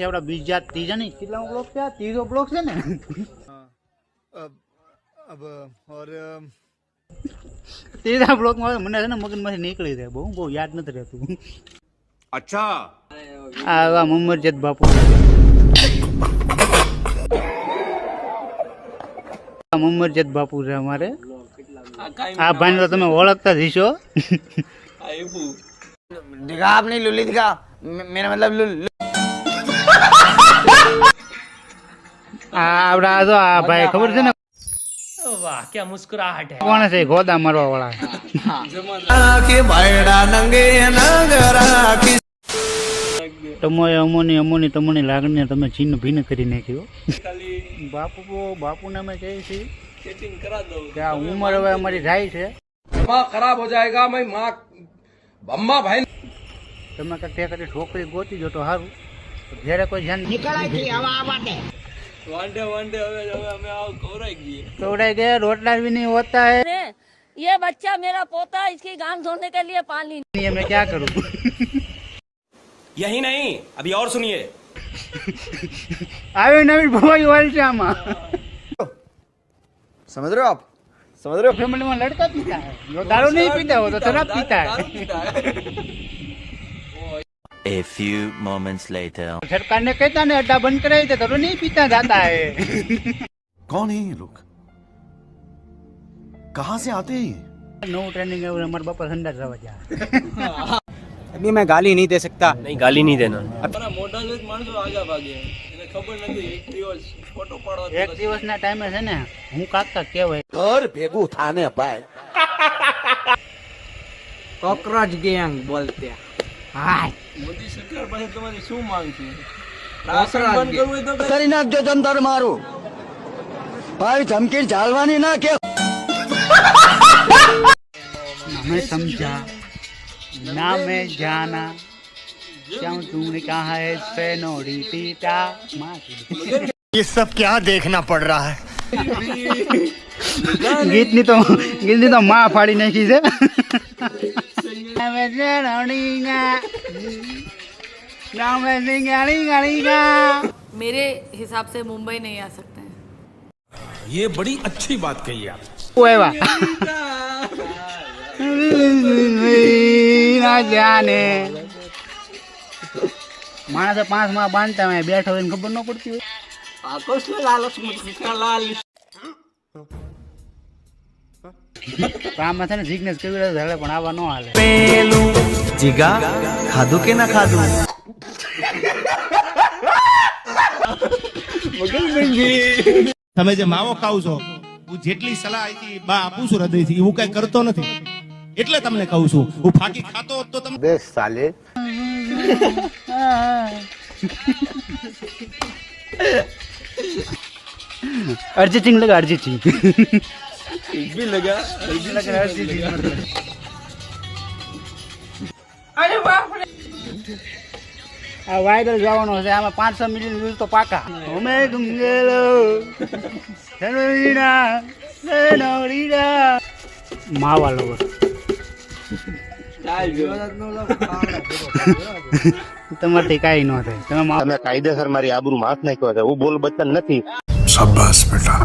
આપડા બીજા ત્રીજા નહીં કેટલા બ્લોક છે? ત્રીજો બ્લોક છે ને? ત્રીજા બ્લોક માં મને છે ને મગજ માંથી નીકળી જાય, બહુ યાદ નથી રહેતું. અચ્છા આ મુમરજદ બાપુ, મુમરજદ બાપુ છે અમારે. આ ભાઈ તો તમે ઓળખતા જ હશો. दिखा आपने लुली दिखा मेरा मतलब આપડા જો આ ભાઈ ખબર છે ને वाह क्या मुस्कुराहट है। કોણ છે? ગોદા મારવા વાળા. તમારે અમોની તમારી લાગણી તમે છીન ભીન કરી નાખ્યો. બાપુ ને અમે કહીએ છીએ કે આ ઉંમર હવે અમારી જાય છે, खराब हो जाएगा मैं माँ अम्मा भाई તમે કઈ છોકરી ગોતી જો તો સારું. જયારે કોઈ ધ્યાન કવડાઈ ગયા, રોટલા भी नहीं होता है. ये बच्चा मेरा पोता है, इसकी गांग धोने के लिए पानी ये मैं क्या करूं? यही नहीं अभी और सुनिए આવી નવી ભવાઈ વાળી છે આમાં. समझ रहे हो आप? समझ रहे हो? ફેમિલી માં લડકા પીતા है, જો દારૂ नहीं पीता हो तो शराब पीता है. A few moments later. सरकार ने कहता ने अड्डा बंद कराई थे तो नहीं पीता जाता है. कौन है ये लोग? कहाँ से आते हैं? नो ट्रेनिंग है हमारे बापा संडास जावा जा. अभी मैं गाली नहीं दे सकता। नहीं गाली नहीं देना। એક દિવસના ટાઈમે છે ને હું કાકા કહેવાય. घर भेगू थाने पाए कॉकरोच गैंग बोलते हैं। હાય મોદી સરકાર પાસે તમારી શું માંગ છે? કરી નાખજો જંતર મારું ભાઈ ધમકી ઝાલવાની ના કે मैं समझा ना मैं जाना क्यों तूने कहा है पेनोड़ी टीटा माँ ये सब क्या देखना पड़ रहा है? गीतनी तो माँ फाड़ी नाखी છે. मेरे हिसाब से मुंबई नहीं आ सकते हैं। ये बड़ी अच्छी बात कही आप ના જાને માણસ 5 માં બાંધતા હોય બેઠો હોય ખબર ન પડતી હોય. આકોશ લાલચ લાલ આમાં છે ને જિગ્નેશ કેવી રીતે હાલે પણ આવા ન હાલે. જીગા ખાધું કે ના ખાધું તમે જે માવો ખાવ છો હું જેટલી સલાહ આપી બા આપું છું હૃદયથી હું કઈ કરતો નથી એટલે તમને કહું છું. હું ફાકી ખાતો હોત તો તમે देख साले अरिजीत सिंह लगा अरिजीत सिंह भी लगा अरिजीत सिंह આ વાયરલ જવાનો છે આમાં 500 મિલિયન વ્યૂઝ તો પાકા. અમે ગુંગેલો સનોરીના સનોરીના માવા લવર તમારથી કાંઈ ન થાય. તમે તમે કાયદેસર મારી આબરૂ માફ નાખ્યો છે. હું બોલ બચ્ચન નથી. શાબાશ બેટા.